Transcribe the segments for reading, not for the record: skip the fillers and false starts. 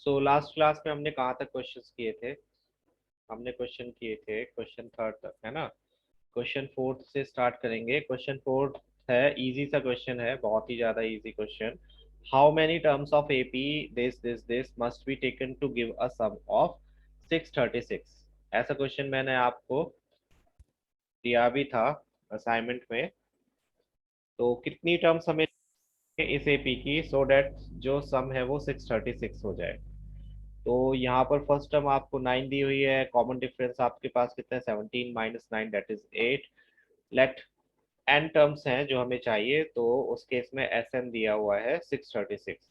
So last class में हमने कहाँ तक क्वेश्चंस किए थे? हमने क्वेश्चन किए थे क्वेश्चन थर्ड तक, है ना? क्वेश्चन फोर्थ से स्टार्ट करेंगे। क्वेश्चन फोर्थ है, इजी सा क्वेश्चन है, बहुत ही ज्यादा easy question. How many terms of AP this must be taken to give a sum of 636? ऐसा क्वेश्चन मैंने आपको दिया भी था असाइनमेंट में। तो कितनी टर्म्स हमें इस एपी की, सो दैट जो सम है वो 636 हो जाए? तो यहाँ पर फर्स्ट टर्म आपको 9 दी हुई है, कॉमन डिफरेंस आपके पास कितना है? 17 minus 9 that is 8। Let n terms हैं जो हमें चाहिए, तो उस केस में एस एन दिया हुआ है 636।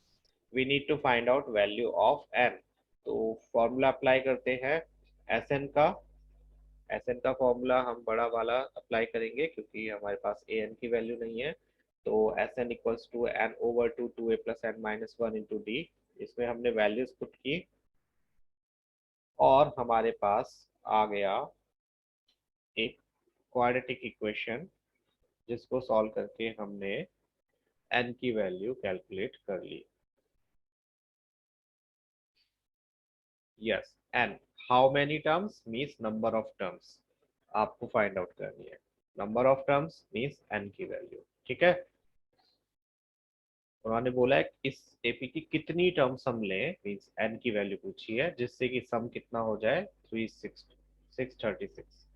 We need to find out value of n. तो फॉर्मूला अप्लाई करते हैं एस एन का। एस एन का फॉर्मूला हम बड़ा वाला अप्लाई करेंगे क्योंकि हमारे पास ए एन की वैल्यू नहीं है। तो S n equals to n over two a plus n minus one into d. इसमें हमने वैल्यूज पुट की और हमारे पास आ गया एक क्वाड्रेटिक इक्वेशन, जिसको सॉल्व करके हमने एन की वैल्यू कैलकुलेट कर ली। Yes, n how many terms means number of terms आपको फाइंड आउट करनी है। Number of terms means n की वैल्यू। ठीक है, उन्होंने बोला है इस एपी की कितनी टर्म्स हम लें, मीन्स एन की वैल्यू पूछी है, जिससे कि सम कितना हो जाए 636।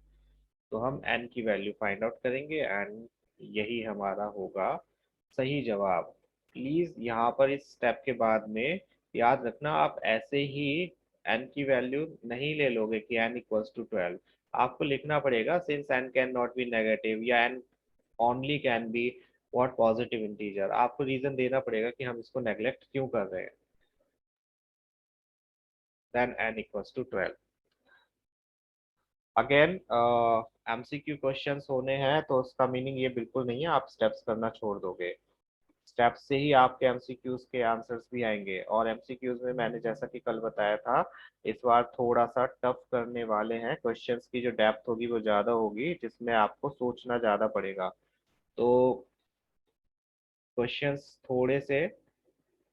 तो हम एन की वैल्यू फाइंड आउट करेंगे एंड यही हमारा होगा सही जवाब। प्लीज यहाँ पर इस स्टेप के बाद में याद रखना, आप ऐसे ही एन की वैल्यू नहीं ले लोगे कि एन इक्वल्स टू 12। आपको लिखना पड़ेगा since n can not be negative, या n only can be what positive integer. आपको रीजन देना पड़ेगा कि हम इसको नेग्लेक्ट क्यों कर रहे हैं। Then n equals to 12। Again MCQ questions होने हैं, तो उसका मीनिंग ये बिल्कुल नहीं है आप स्टेप्स करना छोड़ दोगे। स्टेप्स से ही आपके एमसीक्यूज के आंसर्स भी आएंगे। और एमसीक्यूज में मैंने जैसा कि कल बताया था, इस बार थोड़ा सा टफ करने वाले हैं। क्वेश्चंस की जो डेप्थ होगी वो ज्यादा होगी, जिसमें आपको सोचना ज्यादा पड़ेगा। तो क्वेश्चंस थोड़े से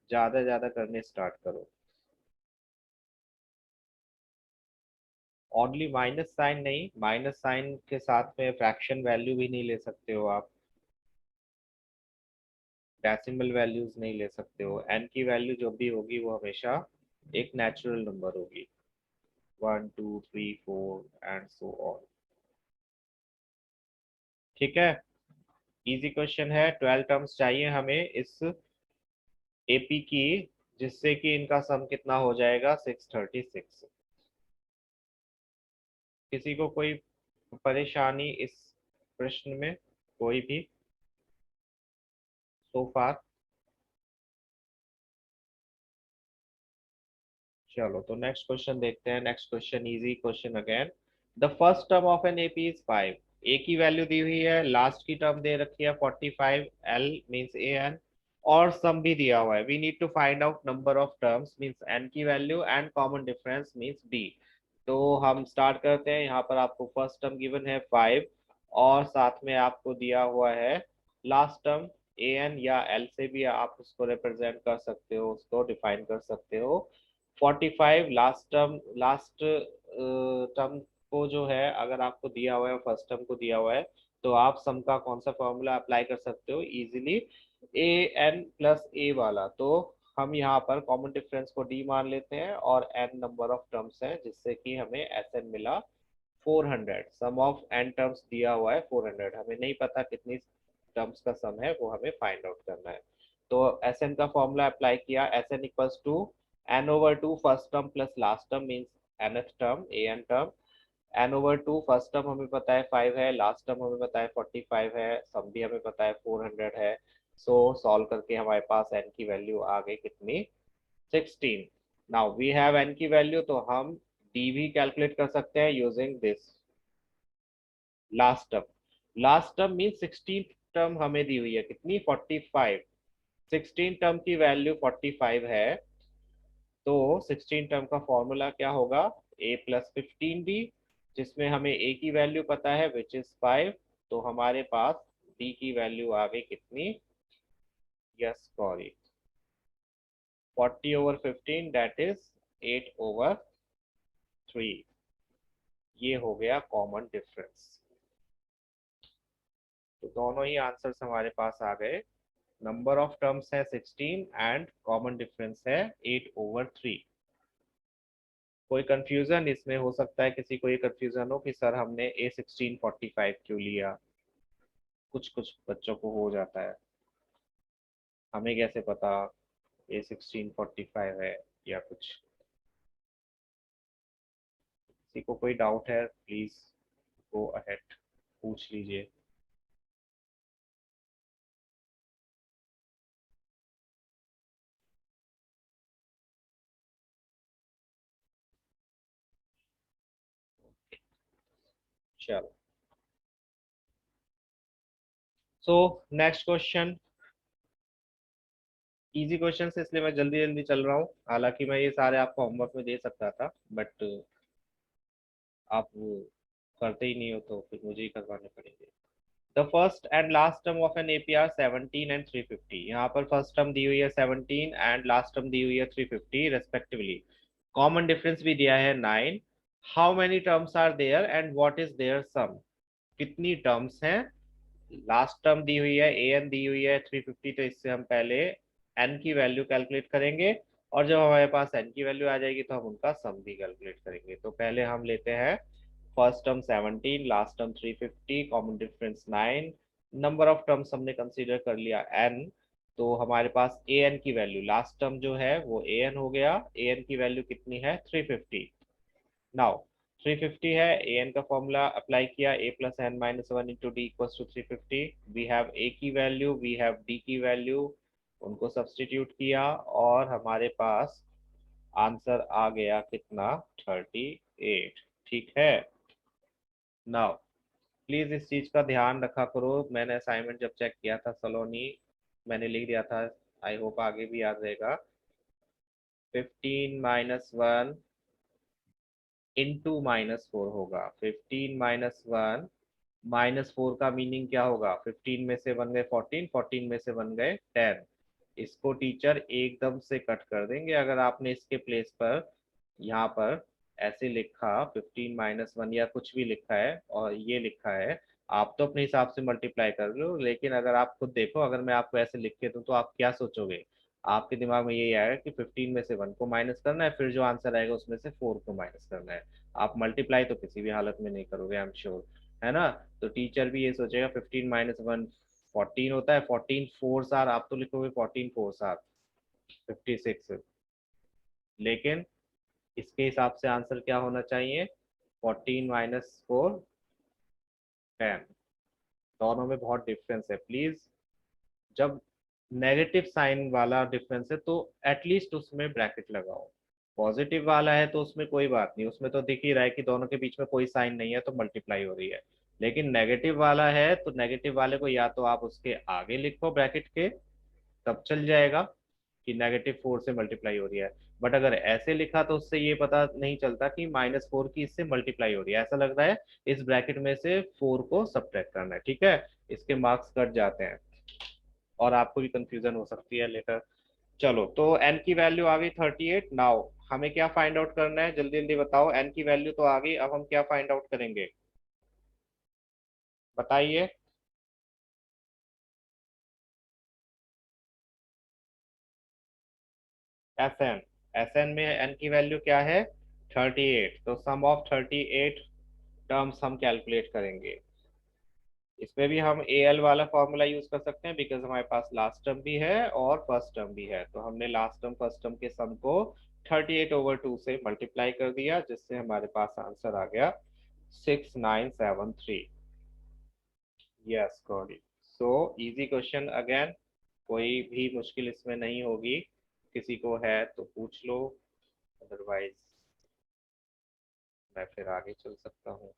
ज्यादा ज्यादा करने स्टार्ट करो। ओनली माइनस साइन नहीं, माइनस साइन के साथ में फ्रैक्शन वैल्यू भी नहीं ले सकते हो आप, डेसिमल वैल्यूज नहीं ले सकते हो। एन की वैल्यू जो भी होगी वो हमेशा एक नेचुरल नंबर होगी, 1 2 3 4 एंड सो ऑन। ठीक है, इजी क्वेश्चन है। 12 टर्म्स चाहिए हमें इस एपी की, जिससे कि इनका सम कितना हो जाएगा 636। किसी को कोई परेशानी इस प्रश्न में, कोई भी सो फार? चलो तो नेक्स्ट क्वेश्चन देखते हैं। Next question easy question again. The first term of an AP is 5। ए की वैल्यू दी हुई है, लास्ट की टर्म दे रखी है 45, एल मींस ए एन, और सम भी दिया हुआ है। We need to find out number of terms means n की value and common difference means d. तो हम स्टार्ट करते हैं। यहाँ पर आपको फर्स्ट टर्म गिवन है 5, और साथ में आपको दिया हुआ है लास्ट टर्म ए एन, या एल से भी आप उसको रिप्रेजेंट कर सकते हो, उसको डिफाइन कर सकते हो। 45 लास्ट टर्म, लास्ट टर्म को जो है अगर आपको दिया हुआ है, फर्स्ट टर्म को दिया हुआ है, तो आप सम का कौन सा फॉर्मूला अप्लाई कर सकते हो इजीली? ए एन प्लस ए वाला। तो हम यहाँ पर कॉमन डिफरेंस को डी मान लेते हैं और एन नंबर ऑफ टर्म्स है, जिससे कि हमें एस एन मिला 400। सम ऑफ एन टर्म्स दिया हुआ है 400, हमें नहीं पता कितनी टर्म्स का सम है, वो हमें फाइंड आउट करना है। तो एस एन का फॉर्मूला अप्लाई किया, S n equals to n over two first term plus last term means nth term a n term. N over two first term हमें पता है 5 है, लास्ट टर्म हमें पता है 45 है, सम भी हमें पता है 400 है। सो सॉल्व करके हमारे पास एन की वैल्यू आ गई कितनी? 16। नाउ वी हैव एन की वैल्यू, तो हम डी भी कैलकुलेट कर सकते हैं using this last term. Last term mean 16 term हमें दी हुई है कितनी? 45। 16 टर्म की वैल्यू 45 है, तो 16 टर्म का फॉर्मूला क्या होगा? a प्लस 15b, जिसमें हमें a की वैल्यू पता है विच इज 5। तो हमारे पास b की वैल्यू आ गई कितनी? Yes correct, 40/15 that is 8/3। ये हो गया कॉमन डिफरेंस। तो दोनों ही आंसर्स हमारे पास आ गए। नंबर ऑफ टर्म्स है 16 एंड कॉमन डिफरेंस है 8/3। कोई कंफ्यूजन इसमें हो सकता है, किसी को ये कंफ्यूजन हो कि सर हमने A1645 क्यों लिया? कुछ कुछ बच्चों को हो जाता है, हमें कैसे पता A1645 है या कुछ। किसी को कोई डाउट है प्लीज गो अहेड, पूछ लीजिए। चलो, so next question. Easy question से इसलिए मैं जल्दी जल्दी चल रहा हूँ, हालांकि मैं ये सारे आपको होमवर्क में दे सकता था, बट आप वो करते ही नहीं हो तो फिर मुझे ही करवाने पड़ेंगे। The first and last term of an AP are 17 and 350। यहाँ पर फर्स्ट टर्म दी हुई है 17 एंड लास्ट टर्म दी हुई है 350 रेस्पेक्टिवली। कॉमन डिफरेंस भी दिया है 9। How many terms are there and what is their sum? कितनी टर्म्स हैं? लास्ट टर्म दी हुई है, ए एन दी हुई है 350, तो इससे हम पहले एन की वैल्यू कैलकुलेट करेंगे, और जब हमारे पास एन की वैल्यू आ जाएगी तो हम उनका सम भी कैलकुलेट करेंगे। तो पहले हम लेते हैं first term 17, last term 350, common difference 9, number of terms हमने कंसीडर कर लिया n। तो हमारे पास ए एन की वैल्यू, लास्ट टर्म जो है वो ए एन हो गया, ए एन की वैल्यू कितनी है 350। नाउ 350 है, ए एन का फॉर्मूला अप्लाई किया, a plus n minus one into d equals to 350। We have a की वैल्यू, वी हैव डी की वैल्यू, उनको सब्सटीट्यूट किया और हमारे पास आंसर आ गया कितना, 38। ठीक है। नाउ प्लीज इस चीज का ध्यान रखा करो, मैंने असाइनमेंट जब चेक किया था सलोनी, मैंने लिख दिया था, आई होप आगे भी याद रहेगा। 15 - 1 इंटू -4 होगा। 15 - 1 -4 का मीनिंग क्या होगा? 15 में से बन गए 14, 14 में से बन गए 10। इसको टीचर एकदम से कट कर देंगे अगर आपने इसके प्लेस पर यहाँ पर ऐसे लिखा 15 - 1 या कुछ भी लिखा है और ये लिखा है। आप तो अपने हिसाब से मल्टीप्लाई कर लो, लेकिन अगर आप खुद देखो, अगर मैं आपको ऐसे लिख के दूं तो आप क्या सोचोगे? आपके दिमाग में यही आएगा कि 15 में से 1 को माइनस करना है, फिर जो आंसर आएगा उसमें से 4 को माइनस करना है। आप मल्टीप्लाई तो किसी भी हालत में नहीं करोगे, आई एम श्योर, है ना? तो टीचर भी ये सोचेगा 15 - 1 14 होता है, 14 फोर्स आर, आप तो लिखोगे 14 फोर्स आर 56, लेकिन इसके हिसाब से आंसर क्या होना चाहिए? 14 - 4 10। दोनों में बहुत डिफरेंस है, प्लीज। जब नेगेटिव साइन वाला डिफरेंस है तो एटलीस्ट उसमें ब्रैकेट लगाओ। पॉजिटिव वाला है तो उसमें कोई बात नहीं, उसमें तो दिख ही रहा है कि दोनों के बीच में कोई साइन नहीं है तो मल्टीप्लाई हो रही है। लेकिन नेगेटिव वाला है तो नेगेटिव वाले को या तो आप उसके आगे लिखो ब्रैकेट के, तब चल जाएगा कि -4 से मल्टीप्लाई हो रही है। बट अगर ऐसे लिखा तो उससे ये पता नहीं चलता कि -4 की इससे मल्टीप्लाई हो रही है, ऐसा लग रहा है इस ब्रैकेट में से 4 को सब्ट्रैक्ट करना है। ठीक है, इसके मार्क्स कट जाते हैं और आपको भी कंफ्यूजन हो सकती है लेटर। चलो, तो n की वैल्यू आ गई 38। नाउ हमें क्या फाइंड आउट करना है, जल्दी जल्दी बताओ। n की वैल्यू तो आ गई, अब हम क्या फाइंड आउट करेंगे बताइए। Sn, Sn में n की वैल्यू क्या है 38, तो सम ऑफ 38 टर्म्स हम कैलकुलेट करेंगे। इसमें भी हम ए एल वाला फॉर्मूला यूज कर सकते हैं, बिकॉज हमारे पास लास्ट टर्म भी है और फर्स्ट टर्म भी है। तो हमने लास्ट टर्म फर्स्ट टर्म के सम को 38/2 से मल्टीप्लाई कर दिया, जिससे हमारे पास आंसर आ गया 6973। Yes, got it. So easy question again, कोई भी मुश्किल इसमें नहीं होगी। किसी को है तो पूछ लो, अदरवाइज मैं फिर आगे चल सकता हूँ।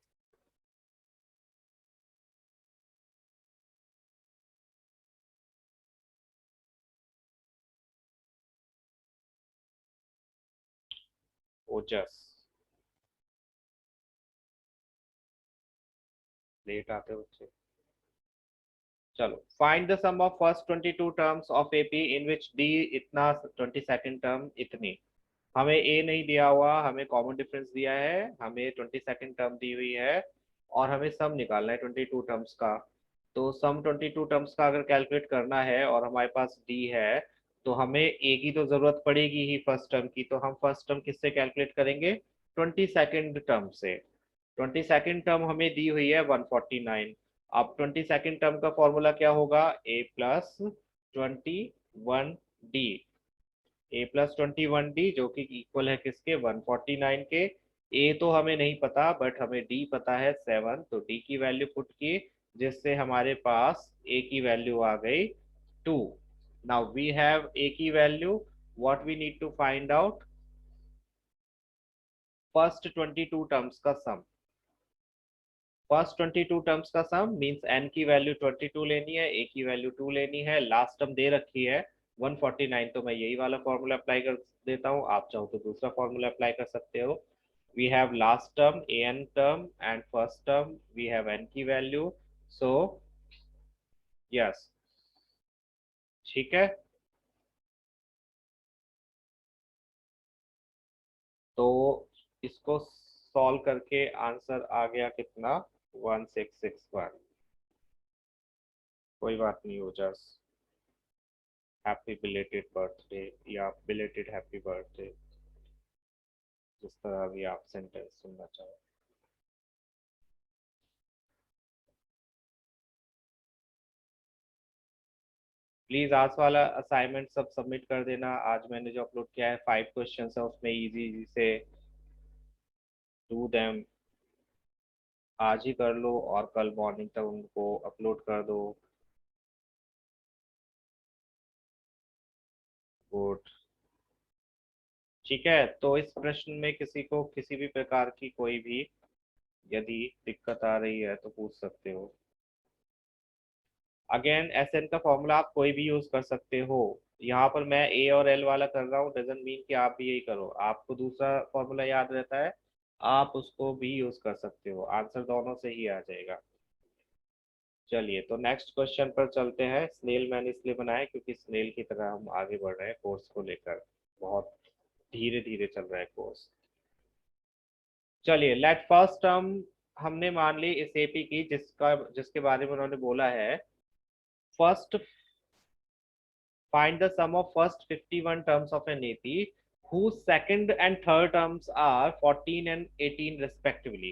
ओजस, लेट आते हो बच्चे। चलो, find the sum of first 22 terms of AP in which d इतना, 22nd टर्म इतनी। हमें ए नहीं दिया हुआ, हमें कॉमन डिफरेंस दिया है, हमें 22nd टर्म दी हुई है, और हमें सम निकालना है 22 टर्म्स का। तो सम 22 टर्म्स का अगर कैलकुलेट करना है और हमारे पास डी है, तो हमें ए की तो जरूरत पड़ेगी ही फर्स्ट टर्म की। तो हम फर्स्ट टर्म किससे कैलकुलेट करेंगे? 22nd टर्म से। 22nd टर्म हमें दी हुई है 149। अब 22nd टर्म का फॉर्मूला क्या होगा? A plus 21 D. A plus 21 D जो कि इक्वल है किसके? 149 के। ए तो हमें नहीं पता, बट हमें डी पता है 7, तो डी की वैल्यू पुट की, जिससे हमारे पास ए की वैल्यू आ गई 2। नाउ वी हैव ए की value. What we need to find out? First 22 terms का सम। फर्स्ट 22 टर्म्स का सम मींस एन की वैल्यू 22 लेनी है, ए की वैल्यू 2 लेनी है, लास्ट टर्म दे रखी है 149। तो मैं यही वाला फॉर्मूला अप्लाई कर देता हूँ, आप चाहो तो दूसरा फॉर्मूला अप्लाई कर सकते हो। We have last term a n term and first term we have n की वैल्यू। सो यस, ठीक है। तो इसको सॉल्व करके आंसर आ गया कितना? 1661। कोई बात नहीं, हो जस्ट हैप्पी बिलेटेड बर्थडे या बिलेटेड हैप्पी बर्थडे, जिस तरह भी आप सेंटेंस सुनना चाहो। प्लीज आज वाला असाइनमेंट सब सबमिट कर देना। आज मैंने जो अपलोड किया है 5 क्वेश्चन है, उसमें इजी इजी से डू देम। आज ही कर लो और कल मॉर्निंग तक उनको अपलोड कर दो। गुड। ठीक है, तो इस प्रश्न में किसी को किसी भी प्रकार की कोई भी यदि दिक्कत आ रही है तो पूछ सकते हो। अगेन एस एन का फॉर्मूला आप कोई भी यूज कर सकते हो। यहाँ पर मैं ए और एल वाला कर रहा हूँ, डजंट मीन कि आप भी यही करो। आपको दूसरा फॉर्मूला याद रहता है, आप उसको भी यूज कर सकते हो, आंसर दोनों से ही आ जाएगा। चलिए, तो नेक्स्ट क्वेश्चन पर चलते हैं। स्नेल मैंने इसलिए बनाया क्योंकि स्नेल की तरह हम आगे बढ़ रहे हैं कोर्स को लेकर। बहुत धीरे धीरे चल रहा है कोर्स। चलिए, लेट फर्स्ट टर्म हमने मान ली इस एपी की, जिसके बारे में उन्होंने बोला है first find the sum of first 51 terms of an AP whose second and third terms are 14 and 18 respectively।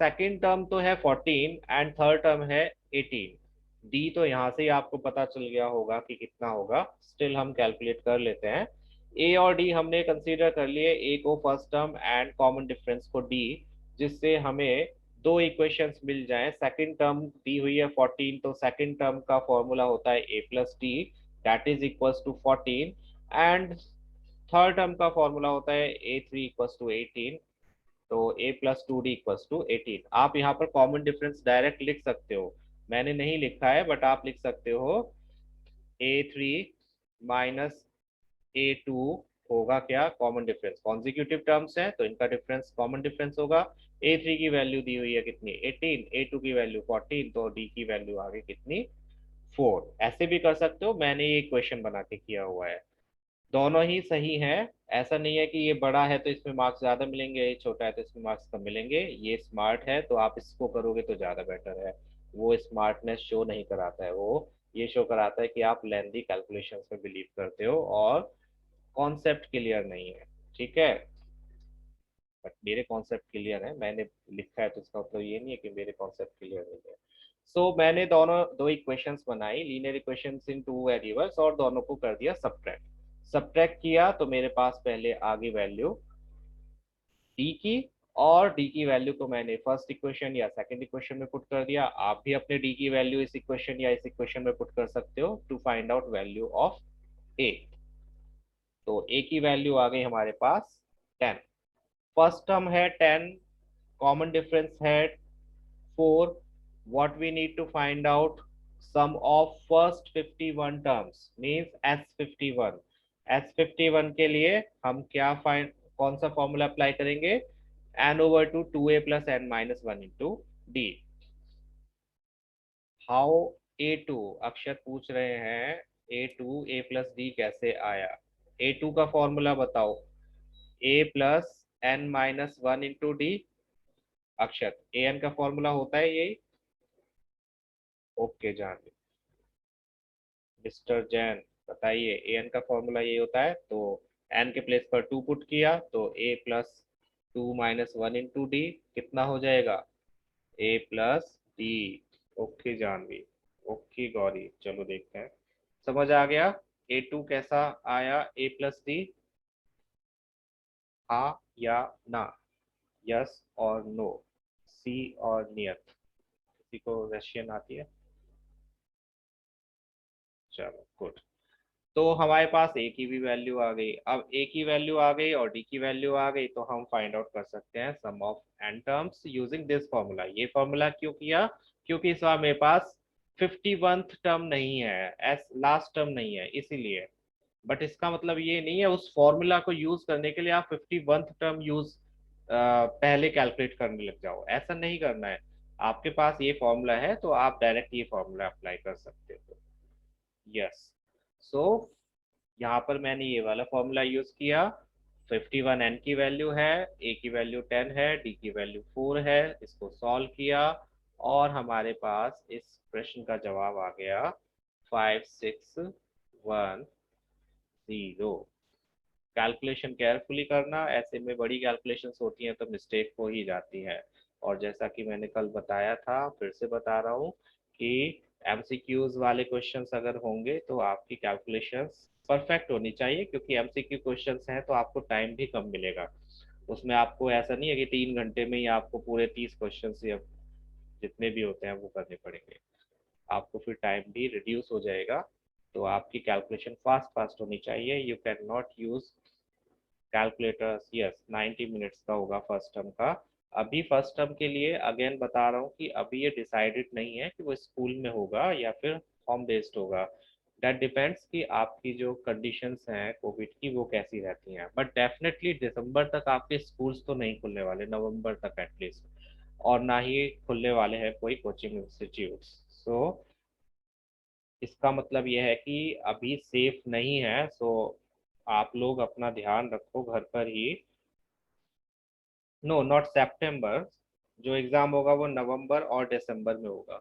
Second term तो है 14 एंड थर्ड टर्म है 18। डी तो यहाँ से ही आपको पता चल गया होगा कि कितना होगा, स्टिल हम कैलकुलेट कर लेते हैं। ए और डी हमने कंसीडर कर लिए, ए को first term and common difference को डी, जिससे हमें दो इक्वेशंस मिल जाएं। सेकंड टर्म दी हुई है 14, तो सेकंड टर्म का फॉर्मूला होता है a plus d, that is equals to 14। And third term का फॉर्मूला होता है ए थ्री इक्वल्स टू 18, तो a plus 2 d equals to 18। आप यहाँ पर कॉमन डिफरेंस डायरेक्ट लिख सकते हो, मैंने नहीं लिखा है बट आप लिख सकते हो। ए थ्री माइनस ए टू होगा क्या? कॉमन डिफरेंस, कॉन्जिक्यूटिव टर्म्स है तो इनका डिफरेंस कॉमन डिफरेंस होगा। ए थ्री की वैल्यू दी हुई है कितनी? 18, ए टू की वैल्यू 14, तो डी की वैल्यू आ गई कितनी? 4। ऐसे भी कर सकते हो, मैंने ये क्वेश्चन बना के किया हुआ है। दोनों ही सही है। ऐसा नहीं है कि ये बड़ा है तो इसमें मार्क्स ज्यादा मिलेंगे, ये छोटा है तो इसमें मार्क्स कम मिलेंगे। ये स्मार्ट है तो आप इसको करोगे तो ज्यादा बेटर है। वो स्मार्टनेस शो नहीं कराता है, वो ये शो कराता है कि आप लेंदी कैलकुलेशंस में बिलीव करते हो और कॉन्सेप्ट क्लियर नहीं है। ठीक है, बट मेरे कॉन्सेप्ट क्लियर है, मैंने लिखा है तो इसका मतलब ये नहीं है कि मेरे कॉन्सेप्ट क्लियर नहीं है। मैंने दोनों दो इक्वेशंस बनाई, लीनियर इक्वेशंस इन टू वेरिएबल्स, और दोनों को कर दिया सब्ट्रैक्ट। सब्ट्रैक्ट किया तो मेरे पास पहले आ गई वैल्यू डी की, और डी की वैल्यू को मैंने फर्स्ट इक्वेशन या सेकंड इक्वेशन में पुट कर दिया। आप भी अपने डी की वैल्यू इस इक्वेशन या इस इक्वेशन में पुट कर सकते हो to find out value of a. तो ए की वैल्यू आ गई हमारे पास 10। फर्स्ट टर्म है 10, कॉमन डिफरेंस है 4। what we need to find out sum of first 51 terms means S51। S51 के लिए हम क्या फाइंड, कौन सा फॉर्मूला अप्लाई करेंगे? n over to 2a plus n minus 1 into d। How A2 अक्षर पूछ रहे हैं, A2 A+D कैसे आया? A2 का फॉर्मूला बताओ। A+n-1 × D। अक्षर an का फॉर्मूला होता है यही। ओके जान मिस्टर जैन बताइए, an का फॉर्मूला ये होता है, तो n के प्लेस पर 2 पुट किया तो A+2-1 × D कितना हो जाएगा? A+D। Okay Janvi, okay Gauri, चलो देखते हैं। समझ आ गया A2 कैसा आया, A+D? हाँ या ना, यस और नो, सी और नियत। किसी को रशियन आती है? चलो गुड। तो हमारे पास ए की भी वैल्यू आ गई। अब ए की वैल्यू आ गई और डी की वैल्यू आ गई, तो हम फाइंड आउट कर सकते हैं sum of n terms using this formula. ये फॉर्मूला क्यों किया? क्योंकि इस बार मेरे पास 51th टर्म नहीं है, एस लास्ट टर्म नहीं है, इसीलिए। बट इसका मतलब ये नहीं है उस फॉर्मूला को यूज करने के लिए आप 51th टर्म यूज पहले कैलकुलेट करने लग जाओ, ऐसा नहीं करना है। आपके पास ये फॉर्मूला है तो आप डायरेक्ट ये फॉर्मूला अप्लाई कर सकते हो। यस। सो यहाँ पर मैंने ये वाला फॉर्मूला यूज किया। 51 एन की वैल्यू है, ए की वैल्यू 10 है, डी की वैल्यू 4 है। इसको सॉल्व किया और हमारे पास इस प्रश्न का जवाब आ गया 5610। कैलकुलेशन केयरफुली करना, ऐसे में बड़ी कैलकुलेशंस होती हैं तो मिस्टेक हो ही जाती है। और जैसा कि मैंने कल बताया था, फिर से बता रहा हूँ कि एमसीक्यूज वाले क्वेश्चंस अगर होंगे तो आपकी कैलकुलेशंस परफेक्ट होनी चाहिए, क्योंकि एमसीक्यू क्वेश्चंस हैं तो आपको टाइम भी कम मिलेगा। उसमें आपको ऐसा नहीं है कि 3 घंटे में ही आपको पूरे 30 क्वेश्चन या जितने भी होते हैं वो करने पड़ेंगे। आपको फिर टाइम भी रिड्यूस हो जाएगा। तो आपकी कैलकुलेशन फास्ट फास्ट होनी चाहिए। You can not use calculators. Yes 90 minutes का होगा फर्स्ट टर्म का। अभी फर्स्ट टर्म के लिए अगेन बता रहा हूँ कि अभी ये डिसाइडेड नहीं है कि वो स्कूल में होगा या फिर होम बेस्ड होगा। दैट डिपेंड्स कि आपकी जो कंडीशंस हैं कोविड की वो कैसी रहती हैं। बट डेफिनेटली दिसंबर तक आपके स्कूल्स तो नहीं खुलने वाले, नवंबर तक एटलीस्ट। और ना ही खुलने वाले हैं कोई कोचिंग इंस्टीट्यूट। सो इसका मतलब ये है कि अभी सेफ नहीं है। सो आप लोग अपना ध्यान रखो घर पर ही। नो नॉट सितंबर। जो एग्जाम होगा वो नवंबर और दिसंबर में होगा,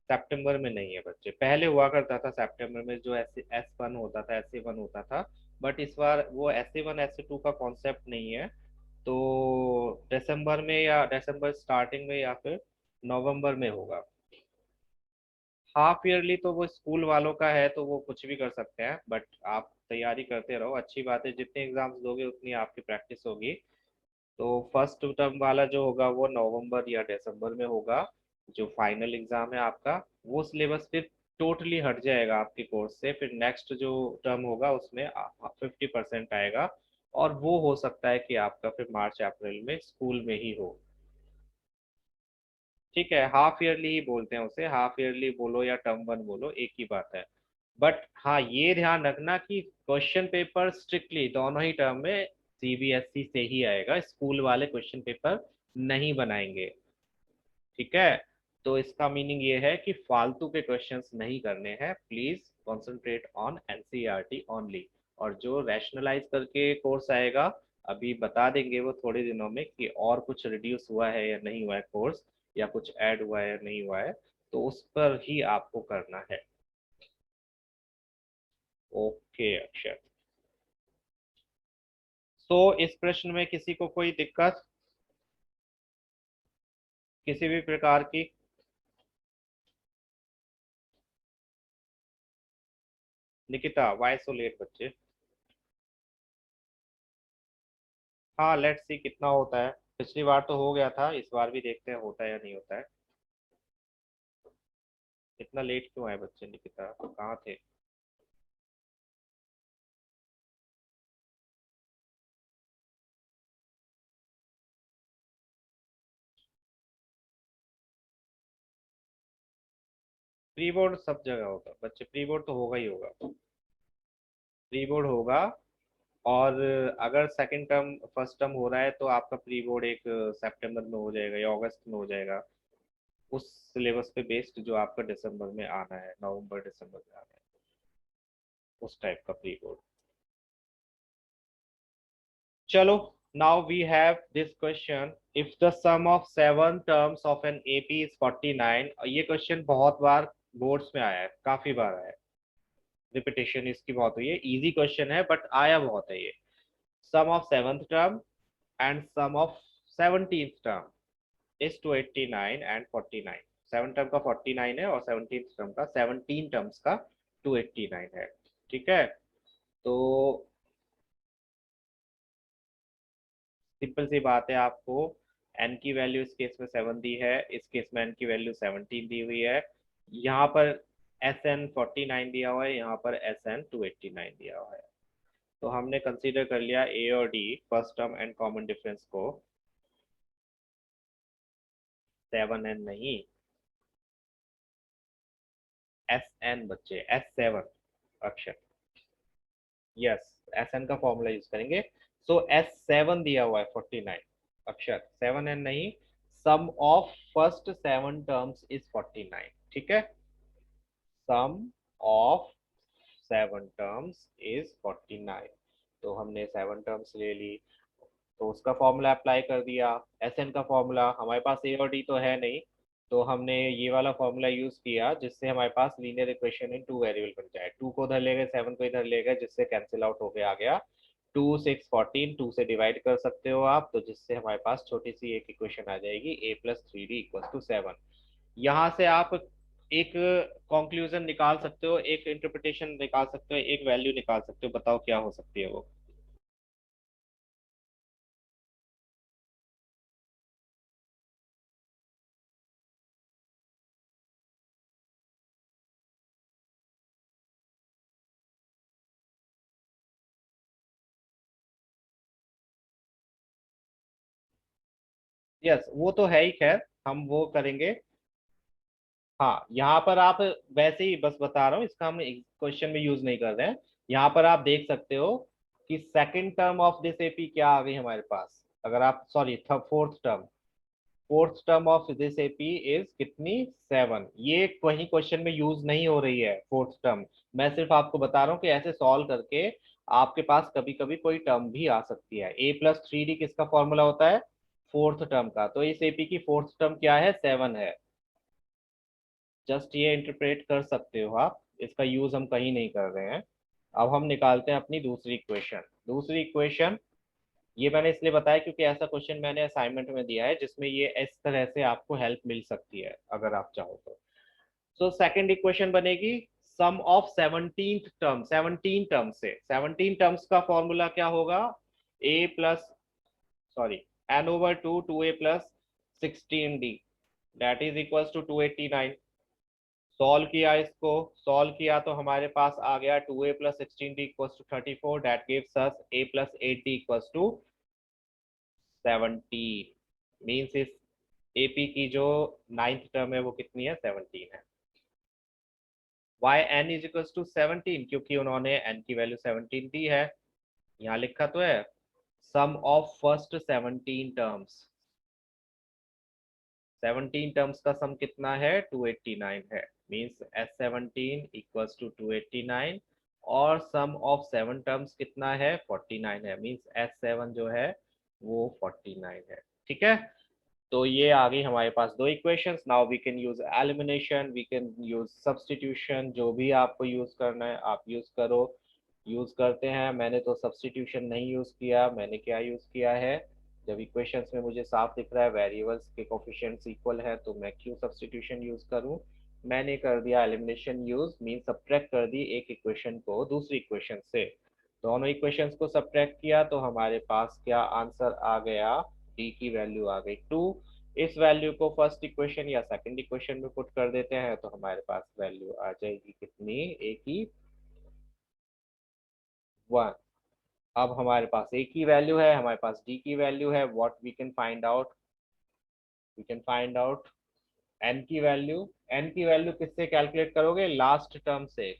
सितंबर में नहीं है बच्चे। पहले हुआ करता था सितंबर में, जो S1 होता था, SA1 होता था। बट इस बार वो SA1 SA2 का कॉन्सेप्ट नहीं है। तो दिसंबर में या दिसंबर स्टार्टिंग में या फिर नवंबर में होगा। हाफ ईयरली तो वो स्कूल वालों का है तो वो कुछ भी कर सकते हैं, बट आप तैयारी करते रहो। अच्छी बात है, जितने एग्जाम्स दोगे उतनी आपकी प्रैक्टिस होगी। तो फर्स्ट टर्म वाला जो होगा वो नवंबर या दिसंबर में होगा। जो फाइनल एग्जाम है आपका, वो सिलेबस फिर टोटली हट जाएगा आपके कोर्स से। फिर नेक्स्ट जो टर्म होगा उसमें 50% आएगा। और वो हो सकता है कि आपका फिर मार्च अप्रैल में स्कूल में ही हो। ठीक है, हाफ ईयरली ही बोलते हैं उसे, हाफ ईयरली बोलो या टर्म वन बोलो, एक ही बात है। बट हाँ ये ध्यान रखना कि क्वेश्चन पेपर स्ट्रिक्टली दोनों ही टर्म में सीबीएसई से ही आएगा, स्कूल वाले क्वेश्चन पेपर नहीं बनाएंगे। ठीक है। तो इसका मीनिंग ये है कि फालतू के क्वेश्चंस नहीं करने हैं, please concentrate on NCERT only. और जो रैशनलाइज करके कोर्स आएगा, अभी बता देंगे वो थोड़े दिनों में कि और कुछ रिड्यूस हुआ है या नहीं हुआ है कोर्स, या कुछ ऐड हुआ है या नहीं हुआ है, तो उस पर ही आपको करना है। ओके अक्षर। तो इस प्रश्न में किसी को कोई दिक्कत किसी भी प्रकार की? निकिता वाई सो लेट बच्चे? हाँ लेट्स सी कितना होता है। पिछली बार तो हो गया था, इस बार भी देखते हैं होता है या नहीं होता है। इतना लेट क्यों आए बच्चे? निकिता कहाँ थे? प्री बोर्ड सब जगह होता है बच्चे, प्री बोर्ड तो होगा ही होगा। प्री बोर्ड होगा। और अगर सेकंड टर्म फर्स्ट टर्म हो रहा है तो आपका प्री बोर्ड एक सितंबर में हो जाएगा या अगस्त में हो जाएगा। उस सिलेबस पे बेस्ड जो आपका दिसंबर में आना है, नवंबर दिसंबर में आना है, उस टाइप का प्री बोर्ड। चलो, now we have this question, if the sum of 7 terms of an AP is 49। ये क्वेश्चन बहुत बार बोर्ड्स में आया है, काफी बार आया है, रिपीटेशन इसकी बहुत हुई है, इजी क्वेश्चन है बट आया बहुत है ये। Sum of seventh term and sum of 17th term is 289 and 49। 7 term का 49 है और 17th टर्म का 17 टर्म्स का 289 है। ठीक है, तो सिंपल सी बात है, आपको एन की वैल्यू इस केस में 7 दी है, इस केस में एन की वैल्यू 17 दी हुई है, यहाँ पर एस एन 49 दिया हुआ है, यहाँ पर एस एन 289 दिया हुआ है। तो हमने कंसीडर कर लिया ए और D first term and common difference को, 7n नहीं, एस एन बच्चे, S7 अक्षर, यस, एस एन का फॉर्मूला यूज करेंगे। सो S7 दिया हुआ है 49 अक्षर, 7n नहीं, सम ऑफ फर्स्ट 7 टर्म्स इज 49। ठीक है, सम ऑफ 7 टर्म्स इज 49। तो हमने 7 टर्म्स ले ली, तो उसका फॉर्मूला अप्लाई कर दिया। एस एन का फॉर्मूला, हमारे पास ए और डी तो है नहीं, तो हमने ये वाला फॉर्मूला यूज किया जिससे हमारे पास लीनियर इक्वेशन इन 2 वेरिएबल बन जाए। 2 को इधर ले गए, 7 को इधर ले गए, जिससे कैंसिल आउट होके आ गया 2 6 14। 2 से डिवाइड कर सकते हो आप, तो जिससे हमारे पास छोटी सी एक इक्वेशन आ जाएगी, a+3d = 7। यहाँ से आप एक कंक्लूजन निकाल सकते हो, एक इंटरप्रिटेशन निकाल सकते हो, एक वैल्यू निकाल सकते हो, बताओ क्या हो सकती है वो। यस, वो तो है ही, खैर हम वो करेंगे। हाँ, यहाँ पर आप वैसे ही बस बता रहा हूँ, इसका हम क्वेश्चन में यूज नहीं कर रहे हैं। यहाँ पर आप देख सकते हो कि second term of this AP क्या आ गई हमारे पास, अगर आप sorry fourth term of this AP is कितनी, 7। ये कहीं क्वेश्चन में यूज नहीं हो रही है फोर्थ टर्म, मैं सिर्फ आपको बता रहा हूँ कि ऐसे सॉल्व करके आपके पास कभी कभी कोई टर्म भी आ सकती है। a+3d किसका फॉर्मूला होता है, फोर्थ टर्म का, तो इस एपी की फोर्थ टर्म क्या है, 7 है। जस्ट ये इंटरप्रेट कर सकते हो आप, इसका यूज हम कहीं नहीं कर रहे हैं। अब हम निकालते हैं अपनी दूसरी इक्वेशन। दूसरी इक्वेशन ये मैंने इसलिए बताया क्योंकि ऐसा क्वेश्चन मैंने असाइनमेंट में दिया है जिसमें ये इस तरह से आपको हेल्प मिल सकती है अगर आप चाहो तो। सो सेकंड इक्वेशन बनेगी सम ऑफ 17th टर्म, 17 टर्म से 17 टर्म्स का फॉर्मूला क्या होगा, a plus sorry n/2 2a+16d that is equals to 289। Solve किया, इसको सॉल्व किया तो हमारे पास आ गया 2a+16d = 34, that gives us a+8d = 17। Means इस एपी की जो नाइन्थ टर्म है वो कितनी है, 17 है। वाई n = 17, क्योंकि उन्होंने n की वैल्यू 17 दी है, यहाँ लिखा तो है sum of first 17 terms, 17 terms का सम कितना है, 289 है। मीन्स S17 = 289, और सम ऑफ 7 टर्म्स कितना है, 49 है। मीन्स S7 जो है वो 49 है। ठीक है, तो ये आ गई हमारे पास दो equations. Now we can use elimination, we can use substitution, जो भी आपको यूज करना है आप यूज करो। यूज करते हैं, मैंने तो सब्स्टिट्यूशन नहीं यूज किया, मैंने क्या यूज किया है, जब इक्वेशंस में मुझे साफ दिख रहा है वेरिएबल्स के कोफिशिएंट्स इक्वल है तो मैं क्यों सब्स्टिट्यूशन यूज करूं। मैंने कर दिया एलिमिनेशन यूज, मीन सब्ट्रैक्ट कर दी एक इक्वेशन को दूसरी इक्वेशन से, दोनों इक्वेशंस को सब्ट्रैक्ट किया तो हमारे पास क्या आंसर आ गया, डी की वैल्यू आ गई 2। इस वैल्यू को फर्स्ट इक्वेशन या सेकंड इक्वेशन में पुट कर देते हैं तो हमारे पास वैल्यू आ जाएगी कितनी, ए की 1। अब हमारे पास ए की वैल्यू है, हमारे पास डी की वैल्यू है, what we can find out, we can find out n की वैल्यू। एन की वैल्यू किससे कैलकुलेट करोगे, लास्ट टर्म से।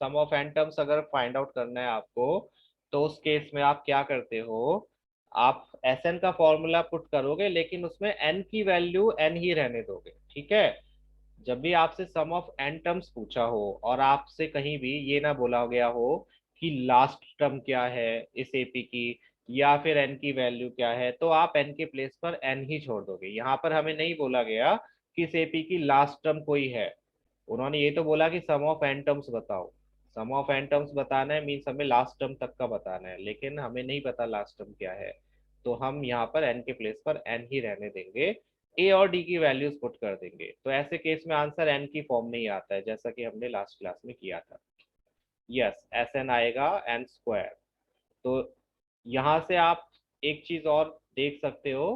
सम ऑफ एन टर्म्स अगर फाइंड आउट करना है आपको तो उस केस में आप क्या करते हो, आप एस एन का फॉर्मूला पुट करोगे लेकिन उसमें एन की वैल्यू एन ही रहने दोगे, ठीक है। जब भी आपसे सम ऑफ एन टर्म्स पूछा हो और आपसे कहीं भी ये ना बोला गया हो कि लास्ट टर्म क्या है इस एपी की या फिर एन की वैल्यू क्या है, तो आप एन के प्लेस पर एन ही छोड़ दोगे। यहाँ पर हमें नहीं बोला गया कि इस एपी की लास्ट टर्म कोई है, उन्होंने ये तो बोला कि सम ऑफ एन टर्म्स बताओ। सम ऑफ एन टर्म्स बताना है मीन्स हमें लास्ट टर्म तक का बताना है, लेकिन हमें नहीं पता लास्ट टर्म क्या है, तो हम यहाँ पर एन के प्लेस पर एन ही रहने देंगे, ए और डी की वैल्यूज पुट कर देंगे। तो ऐसे केस में आंसर एन की फॉर्म में ही आता है, जैसा कि हमने लास्ट क्लास में किया था। यस, एस एन आएगा एन स्क्वायर। तो यहाँ से आप एक चीज और देख सकते हो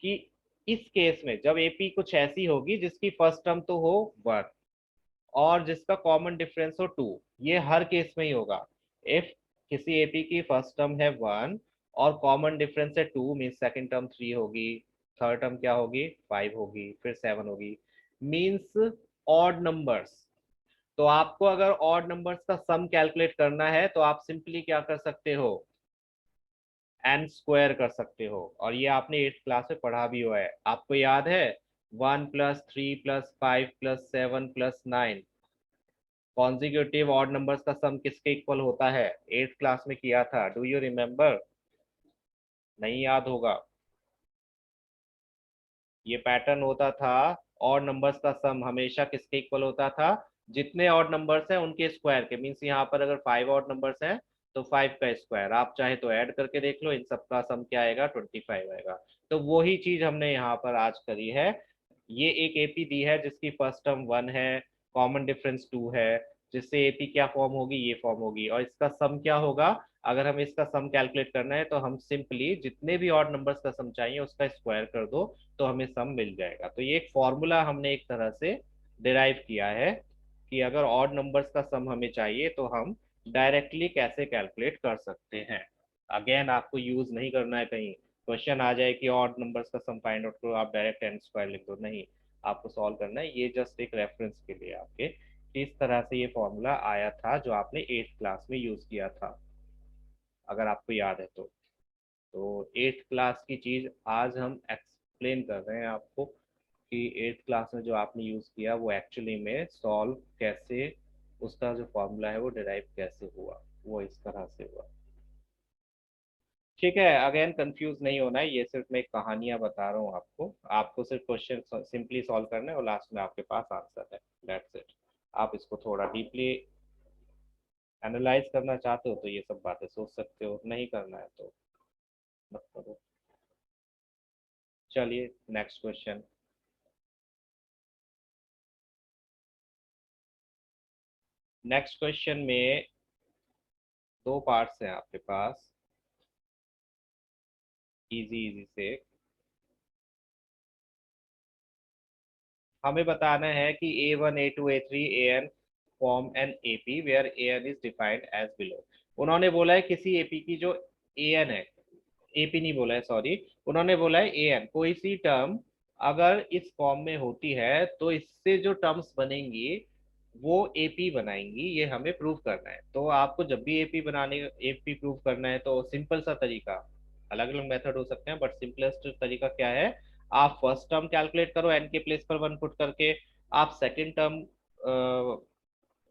कि इस केस में जब एपी कुछ ऐसी होगी जिसकी फर्स्ट टर्म तो हो वन और जिसका कॉमन डिफरेंस हो टू, ये हर केस में ही होगा। इफ किसी एपी की फर्स्ट टर्म है वन और कॉमन डिफरेंस है two, mean second term three होगी, थर्ड टर्म क्या होगी, फाइव होगी, फिर सेवन होगी, मीन्स ऑड नंबर्स। तो आपको अगर ऑड नंबर्स का सम कैलकुलेट करना है तो आप सिंपली क्या कर सकते हो, एन स्क्वायर कर सकते हो। और ये आपने एट्थ क्लास में पढ़ा भी हुआ है, आपको याद है, one plus three plus five plus seven plus nine, consecutive odd numbers का सम किसके इक्वल होता है, एट्थ क्लास में किया था, डू यू रिमेम्बर? नहीं याद होगा। ये पैटर्न होता था, ऑड नंबर्स का सम हमेशा किसके इक्वल होता था, जितने ऑड नंबर्स हैं उनके स्क्वायर के। मीन्स यहाँ पर अगर फाइव ऑड नंबर्स हैं तो फाइव का स्क्वायर, आप चाहे तो ऐड करके देख लो, इन सबका सम क्या आएगा, 25 आएगा। तो वही चीज हमने यहाँ पर आज करी है। ये एक एपी दी है जिसकी फर्स्ट टर्म वन है, कॉमन डिफरेंस टू है, जिससे एपी क्या फॉर्म होगी, ये फॉर्म होगी, और इसका सम क्या होगा। अगर हमें इसका सम कैलकुलेट करना है तो हम सिंपली जितने भी ऑड नंबर्स का सम चाहिए उसका स्क्वायर कर दो, तो हमें सम मिल जाएगा। तो ये एक फॉर्मूला हमने एक तरह से डिराइव किया है कि अगर ऑड नंबर्स का सम हमें चाहिए तो हम डायरेक्टली कैसे कैलकुलेट कर सकते हैं। अगेन आपको यूज नहीं करना है, कहीं क्वेश्चन आ जाए कि ऑड नंबर्स का सम फाइंड आउट करो, आप डायरेक्ट एन स्क्वायर लिख दो, नहीं, आपको सॉल्व करना है। ये जस्ट एक रेफरेंस के लिए आपके, इस तरह से ये फॉर्मूला आया था जो आपने एट्थ क्लास में यूज किया था, अगर आपको याद है तो एट्थ क्लास की चीज आज हम एक्सप्लेन कर रहे हैं आपको कि एट्थ क्लास में जो आपने यूज किया वो एक्चुअली में सॉल्व कैसे, उसका जो फॉर्मूला है वो डिराइव कैसे हुआ, वो इस तरह से हुआ। ठीक है, अगेन कंफ्यूज नहीं होना है, ये सिर्फ मैं एक कहानियां बता रहा हूँ आपको, आपको सिर्फ क्वेश्चन सिंपली सॉल्व करना है और लास्ट में आपके पास आंसर है, दैट्स इट। आप इसको थोड़ा डीपली एनालाइज करना चाहते हो तो ये सब बातें सोच सकते हो, नहीं करना है तो मत करो। चलिए नेक्स्ट क्वेश्चन। नेक्स्ट क्वेश्चन में दो पार्ट्स हैं आपके पास, इजी इजी से। हमें बताना है कि A1 A2 A3 AN form an AP where AN is defined as below. उन्होंने बोला है किसी एपी की जो AN है, एपी नहीं बोला है सॉरी, उन्होंने बोला है AN कोई सी टर्म अगर इस फॉर्म में होती है तो इससे जो टर्म्स बनेंगी वो एपी बनाएंगी, ये हमें प्रूव करना है। तो आपको जब भी एपी बनाने, एपी प्रूव करना है तो सिंपल सा तरीका, अलग अलग मेथड हो सकते हैं बट सिंपलेस्ट तरीका क्या है, आप फर्स्ट टर्म कैलकुलेट करो एन के प्लेस पर वन पुट करके, आप सेकेंड टर्म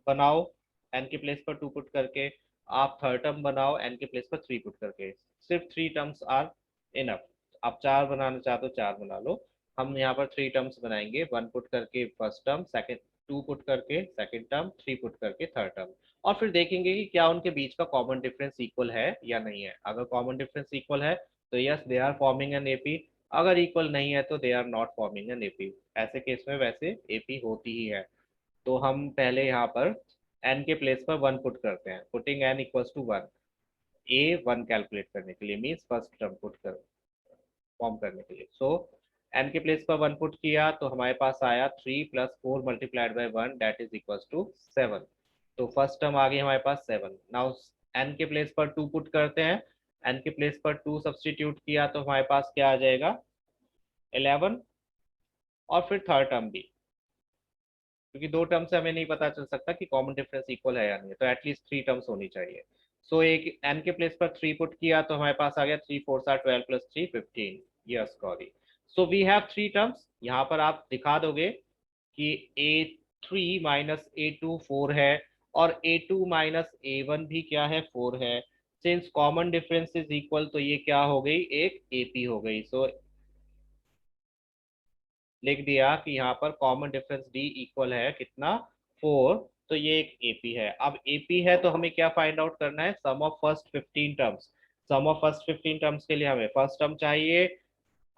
बनाओ एन के प्लेस पर टू पुट करके, आप थर्ड टर्म बनाओ एन के प्लेस पर थ्री पुट करके। सिर्फ थ्री टर्म्स आर इनफ। आप चार बनाना चाहते हो चार बना लो, हम यहाँ पर थ्री टर्म्स बनाएंगे, वन पुट करके first term, second two put करके सेकंड टर्म, थ्री पुट करके थर्ड टर्म, और फिर देखेंगे कि क्या उनके बीच का कॉमन डिफरेंस इक्वल है या नहीं है। अगर कॉमन डिफरेंस इक्वल है तो yes they are forming an AP, अगर इक्वल नहीं है तो they are not forming an AP. ऐसे केस में वैसे एपी होती ही है। तो हम पहले यहाँ पर एन के प्लेस पर वन पुट करते हैं, putting n equals to one, a one calculate करने के लिए, मीन्स फर्स्ट टर्म पुट कर फॉर्म करने के लिए। सो एन के प्लेस पर वन पुट किया तो हमारे पास आया three plus four multiplied by one that is equals to seven. तो फर्स्ट टर्म आ गई हमारे पास सेवन। नाउ एन के प्लेस पर टू पुट करते हैं, एन के प्लेस पर टू सब्सटीट्यूट किया तो हमारे पास क्या आ जाएगा, 11, और फिर थर्ड टर्म भी, क्योंकि दो टर्म से हमें नहीं पता चल सकता कि कॉमन डिफरेंस इक्वल है या नहीं, तो एटलीस्ट थ्री टर्म्स होनी चाहिए। सो एक n के प्लेस पर 3 पुट किया तो हमारे पास आ गया 3 4 12 plus 3 15। Yes Gauri. So we have three terms. यहाँ पर आप दिखा दोगे कि A3 माइनस A2 4 है और A2 माइनस A1 भी क्या है 4 है। Since common difference is equal तो ये क्या हो गई एक AP हो गई। सो लिख दिया कि यहाँ पर कॉमन डिफरेंस D इक्वल है कितना 4। तो ये एक AP है। अब AP है तो हमें क्या फाइंड आउट करना है sum of first 15 terms. Sum of first 15 terms के लिए हमें फर्स्ट टर्म चाहिए,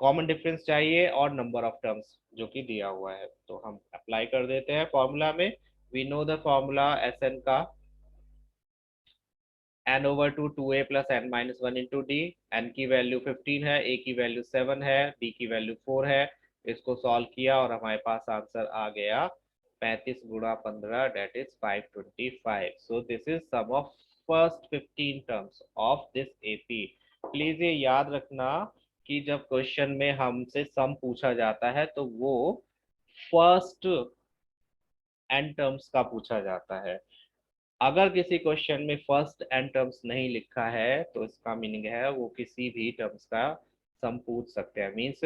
कॉमन डिफरेंस चाहिए और नंबर ऑफ टर्म्स जो कि दिया हुआ है। तो हम अप्लाई कर देते हैं फॉर्मूला में। We know the formula SN का n over two a plus n minus one into d. N की वैल्यू 15 है, ए की वैल्यू 7 है, डी की वैल्यू 4 है। इसको सॉल्व किया और हमारे पास आंसर आ गया 35 गुणा 15 that is 525। So this is sum of first 15 terms of this AP. Please ये याद रखना कि जब क्वेश्चन में हमसे सम पूछा जाता है तो वो फर्स्ट एन टर्म्स का पूछा जाता है। अगर किसी क्वेश्चन में फर्स्ट एन टर्म्स नहीं लिखा है तो इसका मीनिंग है वो किसी भी टर्म्स का सम पूछ सकते हैं। मीन्स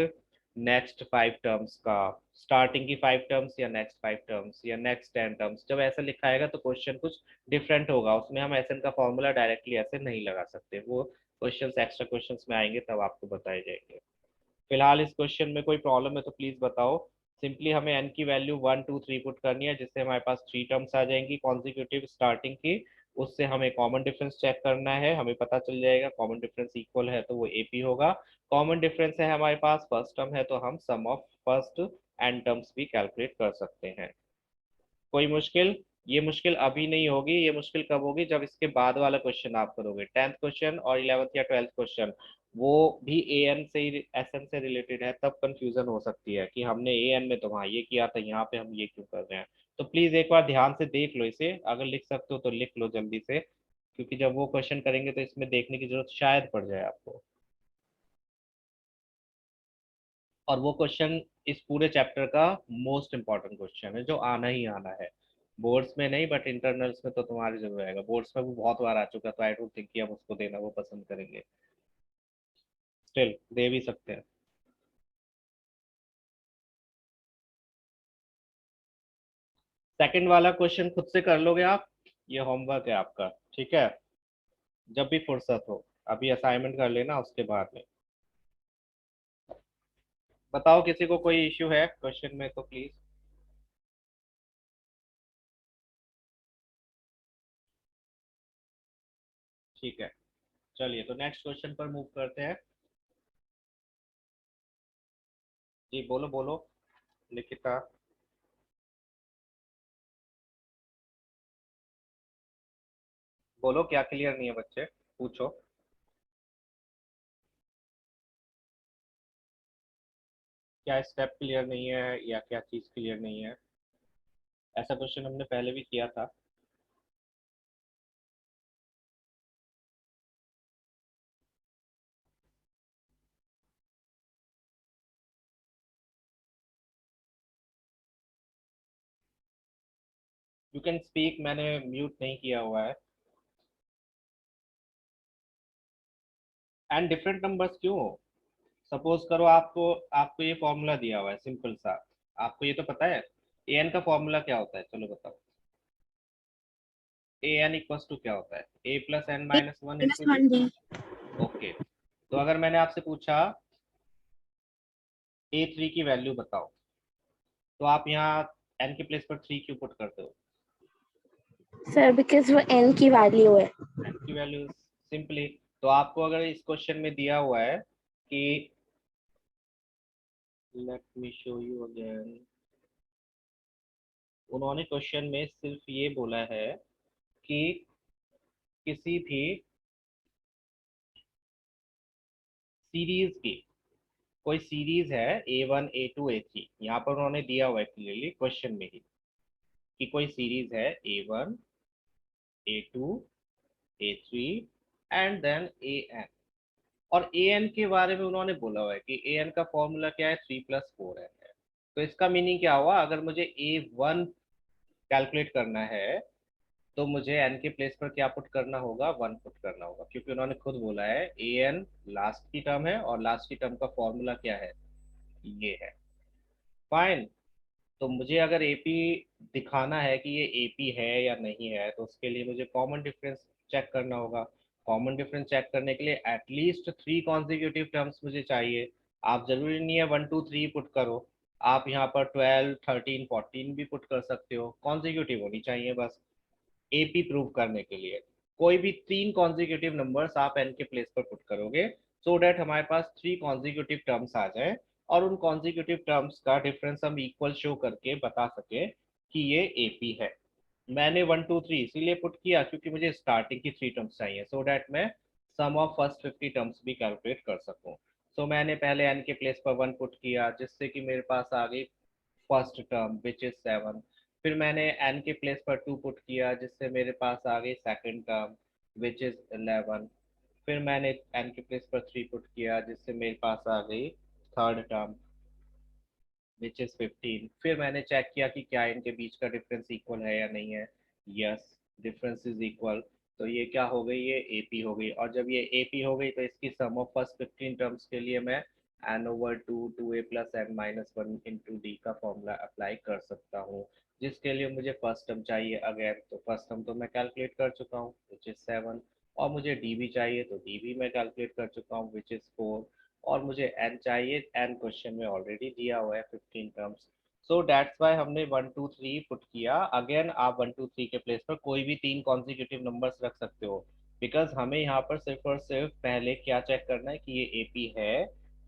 नेक्स्ट 5 टर्म्स का, स्टार्टिंग की 5 टर्म्स या नेक्स्ट 5 टर्म्स या नेक्स्ट 10 टर्म्स। जब ऐसा लिखा आएगा तो क्वेश्चन कुछ डिफरेंट होगा, उसमें हम एसएन का फॉर्मूला डायरेक्टली ऐसे नहीं लगा सकते। वो क्वेश्चंस एक्स्ट्रा क्वेश्चंस में आएंगे तब आपको बताए जाएंगे। फिलहाल इस क्वेश्चन में कोई प्रॉब्लम है तो प्लीज बताओ। सिंपली हमें एन की वैल्यू 1 2 3 पुट करनी है जिससे हमारे पास 3 टर्म्स आ जाएंगी कॉन्जिक्यूटिव स्टार्टिंग की। उससे हमें कॉमन डिफरेंस चेक करना है, हमें पता चल जाएगा कॉमन डिफरेंस इक्वल है तो वो एपी होगा। कॉमन डिफरेंस है हमारे पास फर्स्ट टर्म है तो हम सम ऑफ फर्स्ट एन टर्म्स भी कैलकुलेट कर सकते हैं। कोई मुश्किल? ये मुश्किल अभी नहीं होगी, ये मुश्किल कब होगी जब इसके बाद वाला क्वेश्चन आप करोगे 10th क्वेश्चन और 11th या 12th क्वेश्चन। वो भी एन से एसएन से रिलेटेड है, तब कंफ्यूजन हो सकती है कि हमने एन में तो वहाँ ये किया था यहाँ पे हम ये क्यों कर रहे हैं। तो प्लीज एक बार ध्यान से देख लो इसे, अगर लिख सकते हो तो लिख लो जल्दी से, क्योंकि जब वो क्वेश्चन करेंगे तो इसमें देखने की जरूरत शायद पड़ जाए आपको। और वो क्वेश्चन इस पूरे चैप्टर का मोस्ट इंपॉर्टेंट क्वेश्चन है जो आना ही आना है। बोर्ड्स में नहीं बट इंटरनल्स में तो तुम्हारे जरूर आएगा। बोर्ड्स में वो बहुत बार आ चुका तो आई डोंट थिंक कि हम उसको देना वो पसंद करेंगे। स्टिल दे भी सकते हैं। सेकंड वाला क्वेश्चन खुद से कर लोगे आप, ये होमवर्क है आपका, ठीक है? जब भी फुर्सत हो, अभी असाइनमेंट कर लेना उसके बाद में। बताओ किसी को कोई इश्यू है क्वेश्चन में तो प्लीज। ठीक है, चलिए तो नेक्स्ट क्वेश्चन पर मूव करते हैं। जी बोलो बोलो लिखिता। बोलो क्या क्लियर नहीं है बच्चे, पूछो। क्या स्टेप क्लियर नहीं है या क्या चीज क्लियर नहीं है? ऐसा क्वेश्चन हमने पहले भी किया था। यू कैन स्पीक, मैंने म्यूट नहीं किया हुआ है। एंड डिफरेंट नंबर्स क्यों? सपोज करो आपको आपको ये फॉर्मूला दिया हुआ है सिंपल सा। आपको ये तो पता है ए एन का फॉर्मूला क्या होता है, चलो बताओ। ए एन इक्वल्स टू क्या होता है a plus n minus one minus into d. One d. Okay, तो अगर मैंने आपसे पूछा A3 की वैल्यू बताओ तो आप यहाँ एन के प्लेस पर 3 क्यों पुट करते हो? सर बिकॉज वो एन की वैल्यू है। एन की वैल्यू सिंपली। तो आपको अगर इस क्वेश्चन में दिया हुआ है कि late me show you again, उन्होंने क्वेश्चन में सिर्फ ये बोला है कि किसी भी सीरीज की, कोई सीरीज है A1 A2 A3, यहाँ पर उन्होंने दिया हुआ है क्लियरली क्वेश्चन में ही कि कोई सीरीज है A1 A2 A3 and then AN। और AN के बारे में उन्होंने बोला हुआ है कि AN का फॉर्मूला क्या है 3+4 है। तो इसका मीनिंग क्या हुआ, अगर मुझे A1 कैलकुलेट करना है तो मुझे एन के प्लेस पर क्या पुट करना होगा, 1 पुट करना होगा, क्योंकि उन्होंने खुद बोला है ए एन लास्ट की टर्म है और लास्ट की टर्म का फॉर्मूला क्या है, ये है। फाइन। तो मुझे अगर एपी दिखाना है कि ये एपी है या नहीं है, तो उसके लिए मुझे कॉमन डिफरेंस चेक करना होगा। कॉमन डिफरेंस चेक करने के लिए एटलीस्ट 3 कॉन्जिक्यूटिव टर्म्स मुझे चाहिए। आप जरूरी नहीं है 1 2 3 पुट करो, आप यहाँ पर 12 13 14 भी पुट कर सकते हो, कॉन्जिक्यूटिव होनी चाहिए बस एपी प्रूव करने के लिए। कोई भी 3 कॉन्जिक्यूटिव नंबर्स आप एन के प्लेस पर पुट करोगे, सो डैट हमारे पास 3 कॉन्जिक्यूटिव टर्म्स आ जाए, और उन कॉन्जिक्यूटिव टर्म्स का डिफरेंस हम इक्वल शो करके बता सके कि ये एपी है। मैंने 1 2 3 इसीलिए पुट किया क्योंकि मुझे स्टार्टिंग की 3 टर्म्स चाहिए, सो डैट मैं सम ऑफ फर्स्ट 50 टर्म्स भी कैलकुलेट कर सकूं। सो मैंने पहले एन के प्लेस पर 1 पुट किया, जिससे कि मेरे पास आ गई फर्स्ट टर्म विच इज 7। फिर मैंने एन के प्लेस पर 2 पुट किया, जिससे मेरे पास आ गई सेकंड टर्म विच इज 11। फिर मैंने एन के प्लेस पर 3 पुट किया, जिससे मेरे पास आ गई थर्ड टर्म विच इज 15। फिर मैंने चेक किया कि क्या इनके बीच का डिफरेंस इक्वल है या नहीं है। Yes, difference is equal. तो ये क्या हो गई, ये एपी हो गई। और जब ये एपी हो गई तो इसकी सम ऑफ फर्स्ट 15 टर्म्स के लिए मैं n over two two a plus n minus one into d का फॉर्मूला अप्लाई कर सकता हूँ, जिसके लिए मुझे फर्स्ट टर्म चाहिए अगेन। तो फर्स्ट टर्म तो मैं कैलकुलेट कर चुका हूँ विच इज 7, और मुझे डी भी चाहिए तो डी भी मैं कैलकुलेट कर चुका हूँ विच इज 4, और मुझे एन चाहिए, एन क्वेश्चन में ऑलरेडी दिया हुआ है 15 टर्म्स। सो दैट्स वाई हमने 1 2 3 पुट किया। अगेन आप 1 2 3 के प्लेस पर कोई भी 3 कॉन्जिक्यूटिव नंबर्स रख सकते हो, बिकॉज हमें यहाँ पर सिर्फ और सिर्फ पहले क्या चेक करना है कि ये एपी है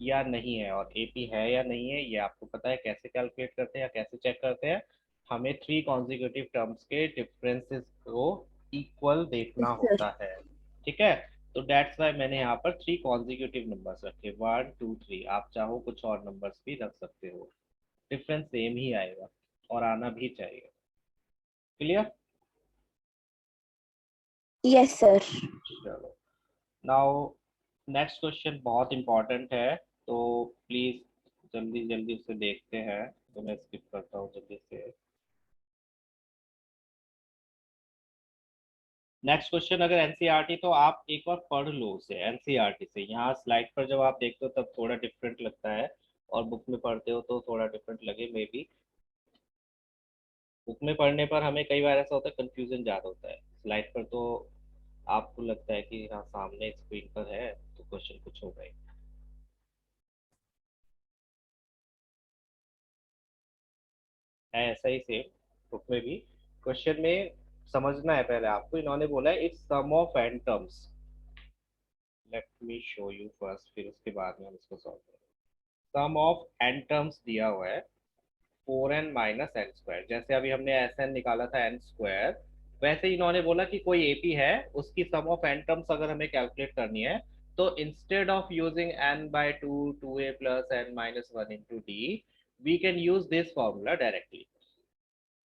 या नहीं है। और एपी है या नहीं है ये आपको पता है कैसे कैलकुलेट करते हैं या कैसे चेक करते हैं, हमें 3 कॉन्जिक्यूटिव टर्म्स के डिफरेंसेस को इक्वल देखना Yes, sir. होता है। ठीक है, तो दैट्स वाई मैंने यहाँ पर 3 कॉन्जिक्यूटिव नंबर्स रखे, 1 2 3। आप चाहो कुछ और नंबर्स भी रख सकते हो, डिफरेंस सेम ही आएगा और आना भी चाहिए। क्लियर? Yes, sir. चलो, नाउ नेक्स्ट क्वेश्चन बहुत इंपॉर्टेंट है, तो प्लीज जल्दी जल्दी से देखते हैं। तो मैं स्किप करता हूँ जल्दी से। नेक्स्ट क्वेश्चन अगर एनसीईआरटी, तो आप एक बार पढ़ लो उसे एनसीईआरटी से। यहाँ स्लाइड पर जब आप देखते हो तब थोड़ा डिफरेंट लगता है, और बुक में पढ़ते हो तो थोड़ा डिफरेंट लगे मे बी। बुक में पढ़ने पर हमें कई बार ऐसा होता है कंफ्यूजन ज़्यादा होता है, स्लाइड पर तो आपको लगता है कि हाँ सामने स्क्रीन पर है तो क्वेश्चन कुछ होगा ही। है ऐसा ही सेम बुक में भी। क्वेश्चन में समझना है पहले आपको, इन्होंने बोला है it's sum of n terms. Let me show you first, फिर उसके बाद में हम इसको सॉल्व करेंगे। सम ऑफ एन टर्म्स दिया हुआ है 4n माइनस एन स्क्वायर। जैसे अभी हमने एस एन निकाला था एन स्क्वायर, वैसे ही इन्होंने बोला कि कोई एपी है, उसकी सम ऑफ एन टर्म्स अगर हमें कैलकुलेट करनी है, तो instead of using n by two two a plus n minus one into d, we can use this formula directly.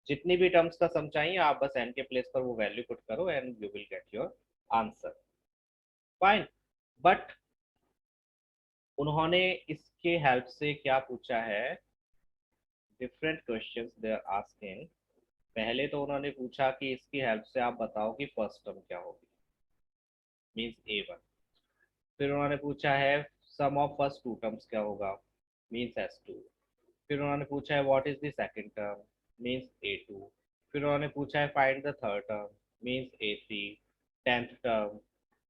जितनी भी टर्म्स का सम चाहिए आप बस एन के प्लेस पर वो वैल्यू पुट करो and you will get your answer. Fine. But उन्होंने इसके हेल्प से क्या पूछा है, different questions they are asking. पहले तो उन्होंने पूछा कि इसकी हेल्प से आप बताओ कि फर्स्ट टर्म क्या होगी, मीन्स ए1। फिर उन्होंने पूछा है sum of first two terms क्या होगा, मीन्स एस2। फिर उन्होंने पूछा है what is the second term, means a two. फिर उन्होंने पूछा है find the third term, means ए3। टेंथ टर्म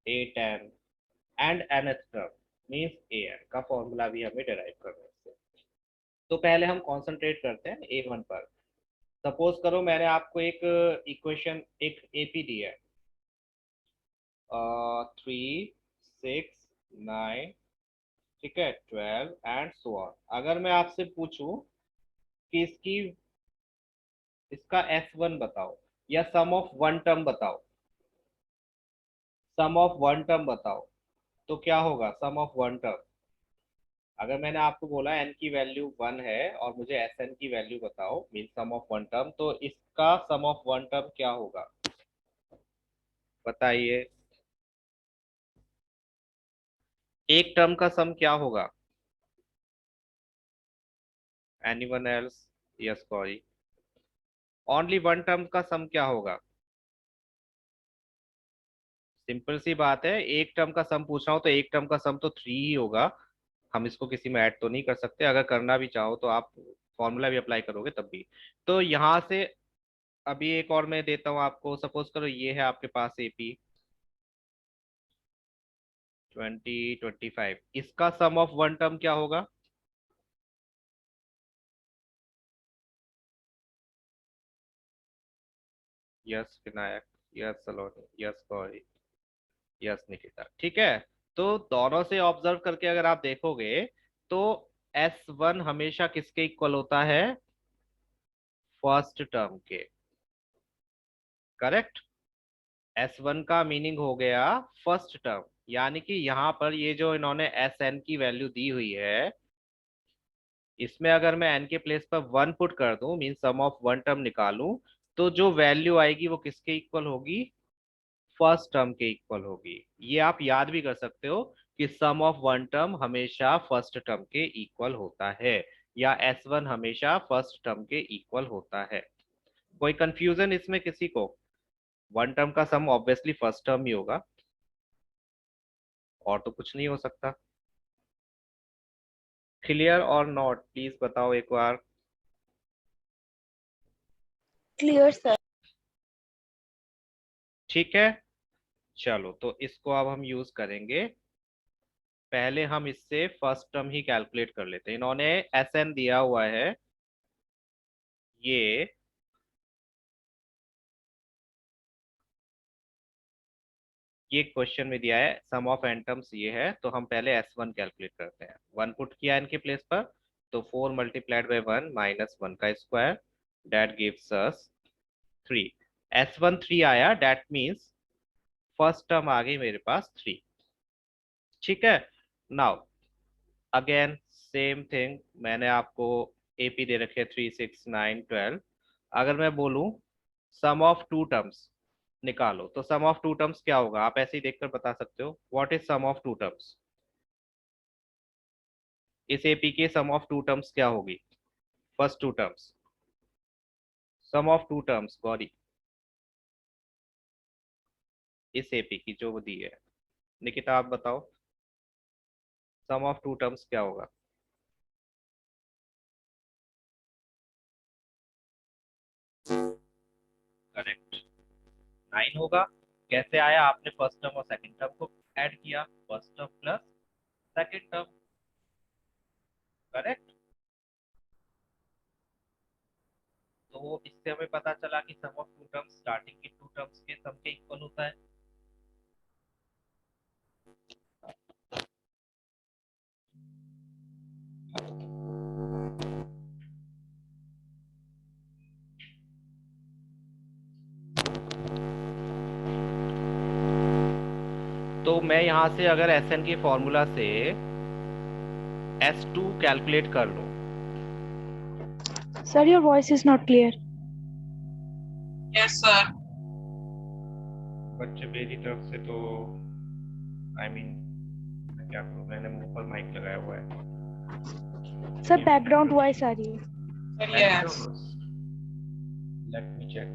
ए10, and nth term means an का फॉर्मूला भी हमें डिराइव करना है इससे। तो पहले हम कंसंट्रेट करते हैं ए1 पर। सपोज करो मैंने आपको एक इक्वेशन, एक एपी दी है 3 6 9, ठीक है 12 एंड सो ऑन। अगर मैं आपसे पूछूं कि इसका S1 बताओ, या सम ऑफ वन टर्म बताओ, सम ऑफ वन टर्म बताओ, तो क्या होगा सम ऑफ वन टर्म? अगर मैंने आपको बोला एन की वैल्यू 1 है और मुझे एस एन की वैल्यू बताओ mean sum of one term, तो इसका सम ऑफ वन टर्म क्या होगा, बताइए। एक टर्म का सम क्या होगा? Anyone else? Yes, sorry, only one term का सम क्या होगा? सिंपल सी बात है, एक टर्म का सम पूछ रहा हूँ तो एक टर्म का सम तो 3 ही होगा, हम इसको किसी में ऐड तो नहीं कर सकते, अगर करना भी चाहो तो आप फॉर्मूला भी अप्लाई करोगे तब भी। तो यहाँ से अभी एक और मैं देता हूँ आपको, सपोज करो ये है आपके पास एपी 2025, इसका सम ऑफ वन टर्म क्या होगा? यस विनायक, यस सलोनी, यस गौरी, यस निकिता, ठीक है। तो दोनों से ऑब्जर्व करके अगर आप देखोगे तो S1 हमेशा किसके इक्वल होता है? फर्स्ट टर्म के, करेक्ट। S1 का मीनिंग हो गया फर्स्ट टर्म, यानी कि यहाँ पर ये जो इन्होंने Sn की वैल्यू दी हुई है, इसमें अगर मैं n के प्लेस पर 1 पुट कर दूं, mean sum of one term निकालूं, तो जो वैल्यू आएगी वो किसके इक्वल होगी? फर्स्ट टर्म के इक्वल होगी। ये आप याद भी कर सकते हो कि सम ऑफ वन टर्म हमेशा फर्स्ट टर्म के इक्वल होता है, या S1 हमेशा फर्स्ट टर्म के इक्वल होता है। कोई कंफ्यूजन इसमें किसी को? वन टर्म का सम ऑब्वियसली फर्स्ट टर्म ही होगा, और तो कुछ नहीं हो सकता। क्लियर और नॉट, प्लीज बताओ एक बार। Clear, sir. ठीक है, चलो तो इसको अब हम यूज करेंगे। पहले हम इससे फर्स्ट टर्म ही कैलकुलेट कर लेते हैं। इन्होंने Sn दिया हुआ है, ये क्वेश्चन में दिया है सम ऑफ n टर्म्स ये है, तो हम पहले S1 कैलकुलेट करते हैं। 1 पुट किया n के प्लेस पर, तो 4 मल्टीप्लाइड बाई 1 माइनस 1 का square, that gives us 3। S1 3 आया, दैट मीन्स फर्स्ट टर्म आ गई मेरे पास 3। ठीक है, नाउ अगेन सेम थिंग, मैंने आपको एपी दे रखे 3 6 9 12। अगर मैं बोलूं सम ऑफ टू टर्म्स निकालो, तो सम ऑफ टू टर्म्स क्या होगा? आप ऐसे ही देखकर बता सकते हो। What is sum of two terms? इस एपी के सम ऑफ टू टर्म्स क्या होगी? First two terms, sum of two terms Gauri, इस एपी की जो वो दी है। निकिता आप बताओ, सम ऑफ टू टर्म्स क्या होगा? करेक्ट, 9 होगा। कैसे आया? आपने फर्स्ट टर्म और सेकंड टर्म को ऐड किया, first term plus second term, correct. तो इससे हमें पता चला कि सम ऑफ टू टर्म्स स्टार्टिंग की टू टर्म्स के सम के इक्वल होता है। तो मैं यहां से अगर Sn के फॉर्मूला से S2 कैलकुलेट कर लूं, Sir, your voice is not clear. Yes, sir. बच्चे मेरी तरफ से तो मैं क्या करूं, मैंने मुंह पर माइक लगाया हुआ है। Sir, background voice आ रही है. Sir, yes. Let me check.